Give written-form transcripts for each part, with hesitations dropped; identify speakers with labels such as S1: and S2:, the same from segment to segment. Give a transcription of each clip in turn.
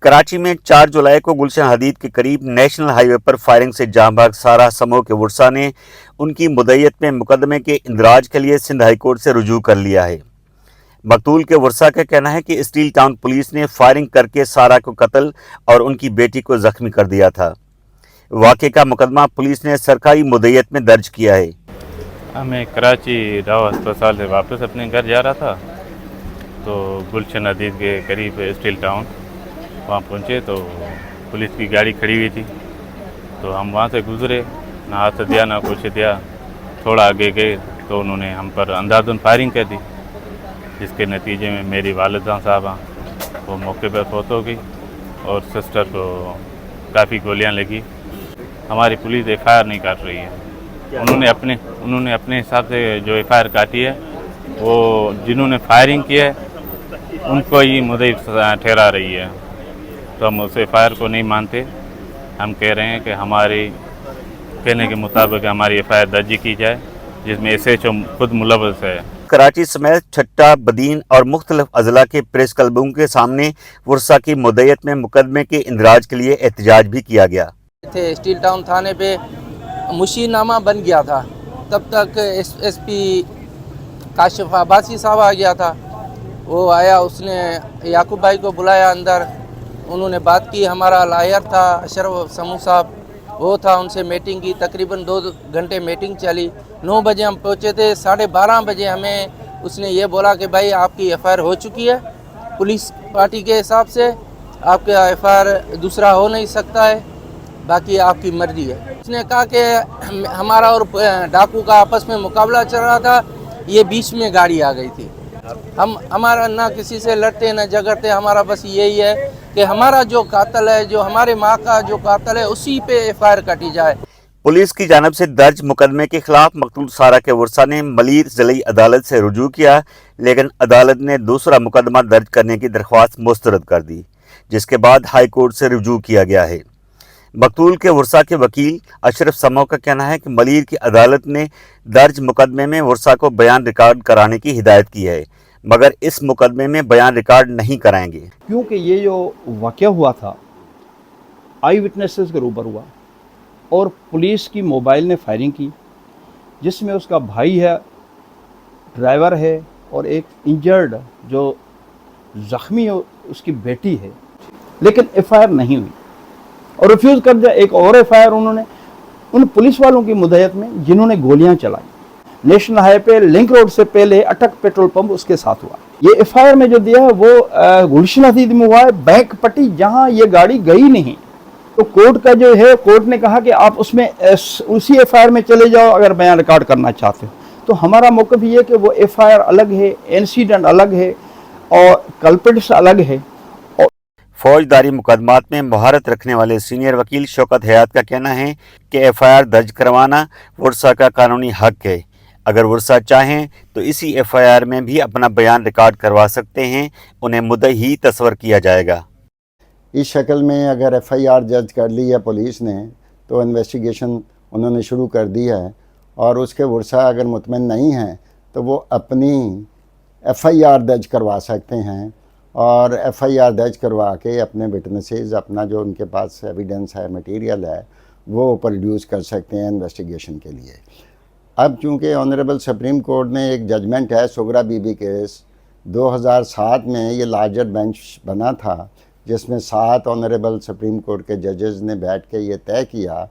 S1: कराची में 4 जुलाई को गुलशन हदीद के करीब नेशनल हाईवे पर फायरिंग से जाँ भाग सारा समूह के वर्सा ने उनकी मुद्दत में मुकदमे के इंदराज के लिए सिंध हाई कोर्ट से रुजू कर लिया है। मकतूल के वर्सा का कहना है कि स्टील टाउन पुलिस ने फायरिंग करके सारा को कत्ल और उनकी बेटी को जख्मी कर दिया था। वाक़े का मुकदमा पुलिस ने सरकारी मुद्दत में दर्ज किया है।
S2: मैं कराची राव अस्पताल से वापस अपने घर जा रहा था, तो गुलशन हदीद के करीब स्टील टाउन वहाँ पहुँचे तो पुलिस की गाड़ी खड़ी हुई थी, तो हम वहाँ से गुज़रे, ना हाथ दिया ना कुछ दिया। थोड़ा आगे गए तो उन्होंने हम पर अंधाधुन फायरिंग कर दी, जिसके नतीजे में मेरी वालिदा साहबा वो मौके पर फौत हो गई और सिस्टर को काफ़ी गोलियां लगी। हमारी पुलिस एफआईआर नहीं काट रही है। उन्होंने अपने हिसाब से जो एफआईआर काटी है वो जिन्होंने फायरिंग की है उनको ही मुद्दई ठहरा रही है, तो हम उस एफआईआर को नहीं मानते। हम कह रहे हैं कि हमारे कहने के मुताबिक हमारी एफआईआर दर्ज की जाए, जिसमें एसएचओ खुद मुलव्वस है।
S1: कराची समेत छट्टा, बदीन और मुख्तलिफ अजला के प्रेस क्लबों के सामने वर्सा की मुद्दत में मुकदमे के इंदराज के लिए एहतजाज भी किया गया।
S3: स्टील टाउन थाने पे मुशीनामा बन गया था, तब तक एसपी काशिफ अब्बासी साहब आ गया था। वो आया, उसने याकूब भाई को बुलाया अंदर, उन्होंने बात की। हमारा लायर था अशरफ समूह साहब, वो था, उनसे मीटिंग की। तकरीबन 2 घंटे मीटिंग चली। 9 बजे हम पहुँचे थे। 12:30 बजे हमें उसने ये बोला कि भाई आपकी एफआईआर हो चुकी है पुलिस पार्टी के हिसाब से, आपका एफआईआर दूसरा हो नहीं सकता है, बाकी आपकी मर्जी है। उसने कहा कि हमारा और डाकू का आपस में मुकाबला चल रहा था, ये बीच में गाड़ी आ गई थी। हमारा ना किसी से लड़ते ना झगड़ते, हमारा बस यही है कि हमारा जो कातिल है, जो हमारे माँ का जो कातिल है, उसी पे एफआईआर काटी जाए।
S1: पुलिस की जानिब से दर्ज मुकदमे के खिलाफ मकतूल सारा के वर्सा ने मलीर ज़िली अदालत से रुजू किया, लेकिन अदालत ने दूसरा मुकदमा दर्ज करने की दरख्वास्त मुस्तरद कर दी, जिसके बाद हाई कोर्ट से रुजू किया गया है। मकतूल के वर्सा के वकील अशरफ समो का कहना है कि मलीर की अदालत ने दर्ज मुकदमे में वर्सा को बयान रिकॉर्ड कराने की हिदायत की है, मगर इस मुकदमे में बयान रिकॉर्ड नहीं कराएंगे,
S4: क्योंकि ये जो वाक़या हुआ था आई विटनेसेस के रूबर हुआ और पुलिस की मोबाइल ने फायरिंग की, जिसमें उसका भाई है, ड्राइवर है और एक इंजर्ड जो ज़ख्मी है उसकी बेटी है, लेकिन एफआईआर नहीं हुई और रिफ्यूज़ कर दिया। एक और एफआईआर उन्होंने उन पुलिस वालों की मुद्दत में जिन्होंने गोलियां चलाई। नेशनल हाईवे पे लिंक रोड से पहले अटक पेट्रोल पंप उसके साथ हुआ। ये एफआईआर में जो दिया है वो गुलशन हदीद में हुआ है, बैंक पट्टी जहां ये गाड़ी गई नहीं। तो कोर्ट का जो है, कोर्ट ने कहा कि आप उसमें उसी एफआईआर में चले जाओ अगर बयान रिकॉर्ड करना चाहते हो। तो हमारा मौक़िफ़ ये है कि वो एफआईआर अलग है, इंसिडेंट अलग है और कल्प्रिट्स अलग है।
S1: फौजदारी मुकदमात में महारत रखने वाले सीनियर वकील शौकत हयात का कहना है कि एफआईआर दर्ज करवाना वर्सा का कानूनी हक है। अगर वर्सा चाहें तो इसी एफआईआर में भी अपना बयान रिकॉर्ड करवा सकते हैं, उन्हें मुद्दई ही तस्वर किया जाएगा।
S5: इस शक्ल में अगर एफआईआर दर्ज कर ली है पुलिस ने, तो इन्वेस्टिगेशन उन्होंने शुरू कर दी है और उसके वर्सा अगर मुतमईन नहीं हैं तो वो अपनी एफआईआर दर्ज करवा सकते हैं और एफआईआर दर्ज करवा के अपने विटनेसेस, अपना जो उनके पास एविडेंस है, मटेरियल है, वो प्रोड्यूस कर सकते हैं इन्वेस्टिगेशन के लिए। अब चूँकि ऑनरेबल सुप्रीम कोर्ट ने एक जजमेंट है सुगरा बीबी केस 2007 में, ये लार्जर बेंच बना था जिसमें 7 ऑनरेबल सुप्रीम कोर्ट के जजेस ने बैठ के ये तय किया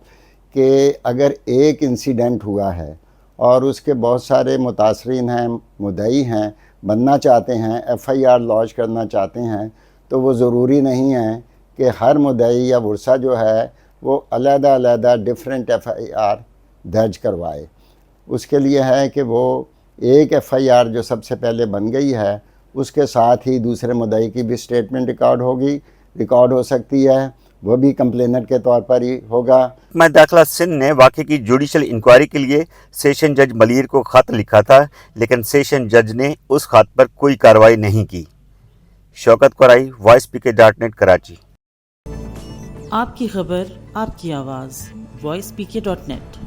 S5: कि अगर एक इंसिडेंट हुआ है और उसके बहुत सारे मुतासरीन हैं, मुद्दई हैं, बनना चाहते हैं, एफआईआर लॉन्च करना चाहते हैं, तो वो ज़रूरी नहीं है कि हर मुद्दई या वर्सा जो है वो अलग-अलग डिफरेंट एफआईआर दर्ज करवाए। उसके लिए है कि वो एक एफआईआर जो सबसे पहले बन गई है उसके साथ ही दूसरे मुद्दई की भी स्टेटमेंट रिकॉर्ड हो सकती है, वो भी कंप्लेनर के तौर पर ही होगा।
S1: महकमा दाखिला सिंध ने वाक़े की जुडिशल इंक्वायरी के लिए सेशन जज मलीर को ख़त लिखा था, लेकिन सेशन जज ने उस ख़त पर कोई कार्रवाई नहीं की। शौकत कुराई, voicepk.net, कराची।
S6: आपकी खबर, आपकी आवाज़, voicepk.net।